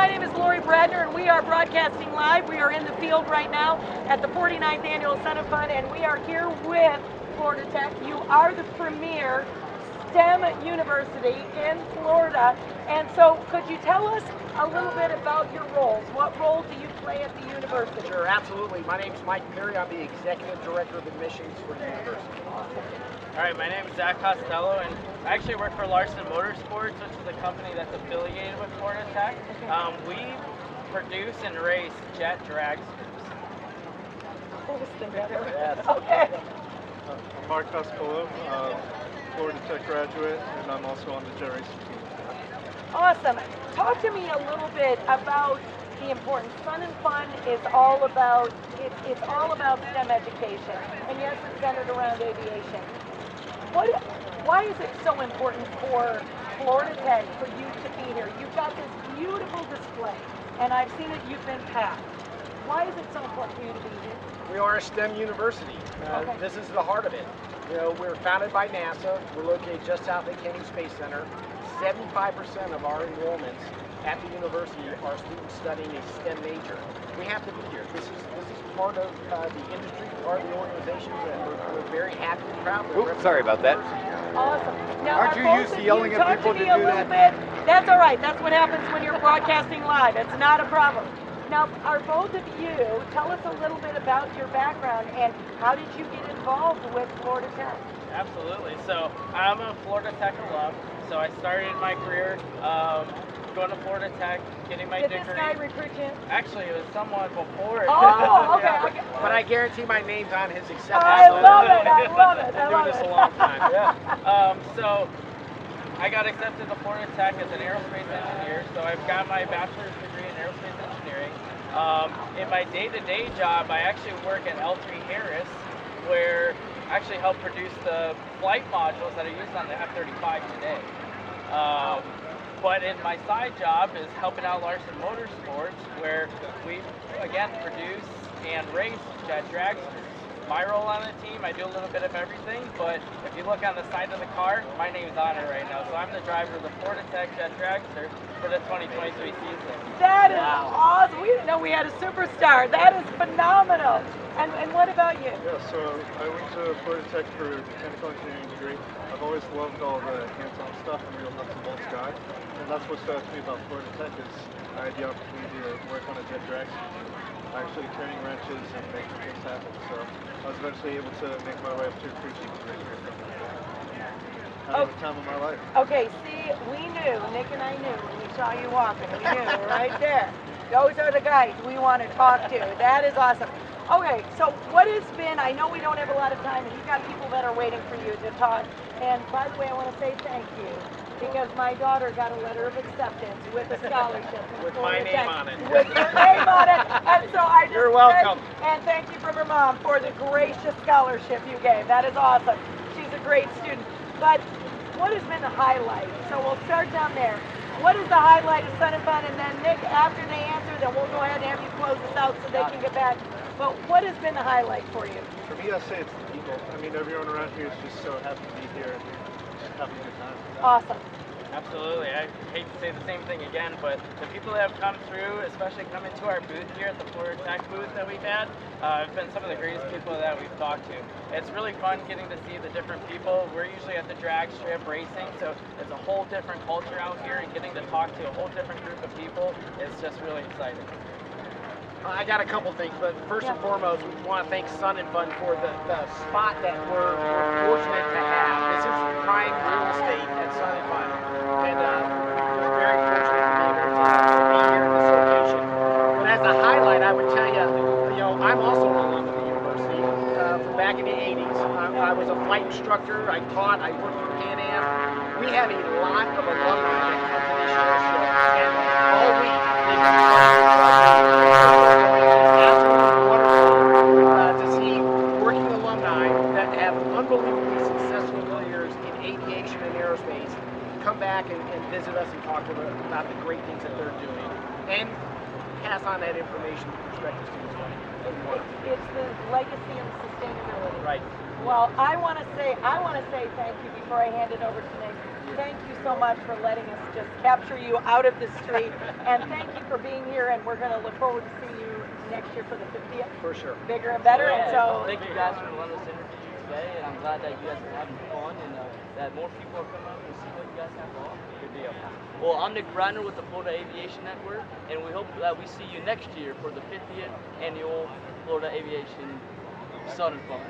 my name is Lori Bradner, and we are broadcasting live. We are in the field right now at the 49th Annual Incentive Fund, and we are here with Florida Tech. You are the premier STEM university in Florida, and so could you tell us a little bit about your roles? What role do you play at the university? Sure, absolutely. My name is Mike Perry. I'm the Executive Director of Admissions for the university. All right, my name is Zach Costello, and I actually work for Larson Motorsports, which is a company that's affiliated with Florida Tech. We produce and race jet dragsters. Yes. Okay. I'm Mark Costello, Florida Tech graduate, and I'm also on the jet racing team. Awesome. Talk to me a little bit about the importance. Sun and Fun is all about it's all about STEM education, and yes, it's centered around aviation. Why is it so important for Florida Tech for you to be here? You've got this beautiful display, and I've seen it. You've been packed. Why is it so important for you to be here? We are a STEM university. Okay. This is the heart of it. You know, we're founded by NASA. We're located just south of Kennedy Space Center. 75% of our enrollments at the university are students studying a STEM major. We have to be here. This is part of the industry, part of the organization, and we're very happy and proud. Sorry about that. Awesome. Now, Aren't you used to yelling at people to do that? That's all right. That's what happens when you're broadcasting live. It's not a problem. Now, are both of you, tell us a little bit about your background and how did you get involved with Florida Tech? Absolutely. So I'm a Florida Tech alum. So I started my career going to Florida Tech, getting my degree. Did this guy recruit you? Actually, it was someone before. Oh, okay. Yeah. Okay. But I guarantee my name's on his acceptance. I love it. I love it. Been doing this a long time. Yeah. So I got accepted to Florida Tech as an aerospace engineer. So I've got my bachelor's degree in aerospace engineering. In my day-to-day job, I actually work at L3 Harris, where I actually help produce the flight modules that are used on the F-35 today. But in my side job is helping out Larson Motorsports, where we, again, produce and race jet dragsters. My role on the team, I do a little bit of everything, but if you look on the side of the car, my name's on it right now. So I'm the driver of the Florida Tech Jet Dragster for the 2023 season. That is awesome. We didn't know we had a superstar. That is phenomenal. And what about you? Yeah, so I went to Florida Tech for a mechanical engineering degree. I've always loved all the hands-on stuff and real nuts and bolts guy. And that's what stood out to me about Florida Tech is I had the opportunity to work on a jet dragster, actually turning wrenches and making things happen. So I was eventually able to make my way up to crew chief and race from having the time of my life. Okay, see, we knew, Nick and I knew when we saw you walking. We knew right there. Those are the guys we want to talk to. That is awesome. Okay, so what has been, I know we don't have a lot of time, and you've got people that are waiting for you to talk. And by the way, I want to say thank you, because my daughter got a letter of acceptance with a scholarship. With my name on it. With your name on it. And so I just You're welcome. and thank you from her mom for the gracious scholarship you gave. That is awesome. She's a great student. But what has been the highlight? So we'll start down there. What is the highlight of Sun and Fun? And then Nick, after they answer, then we'll go ahead and have you close this out so they can get back. But what has been the highlight for you? For me, I say it's the people. I mean, everyone around here is just so happy to be here and just having a good time. Awesome. Absolutely. I hate to say the same thing again, but the people that have come through, especially coming to our booth here at the Florida Tech booth that we've had, have been some of the greatest people that we've talked to. It's really fun getting to see the different people. We're usually at the drag strip racing, so it's a whole different culture out here, and getting to talk to a whole different group of people is just really exciting. I got a couple things, but first and foremost, we want to thank Sun and Fun for the spot that we're fortunate to have. This is prime real estate at Sun and Fun, and we're very fortunate to be able to be here in this location. But as a highlight, I would tell you, I'm also an alum of the university from back in the 80s. I was a flight instructor. I taught. I worked for Pan Am. We have a lot of alumni that come to this year's show, and all week they've been unbelievably successful careers in aviation and aerospace come back and visit us and talk to them about the great things that they're doing and pass on that information to prospective students. It's the legacy of sustainability. Right. Well, I want to say thank you before I hand it over to Nick. thank you so much for letting us just capture you out of the street. And thank you for being here. And we're going to look forward to seeing you next year for the 50th. For sure. Bigger and better. Yeah, And so thank you guys for letting us interview you today, and I'm glad that you guys are having fun and that more people are coming up to see what you guys have to offer. Good deal. Well, I'm Nick Briner with the Florida Aviation Network, and we hope that we see you next year for the 50th annual Florida Aviation Sun and Fun.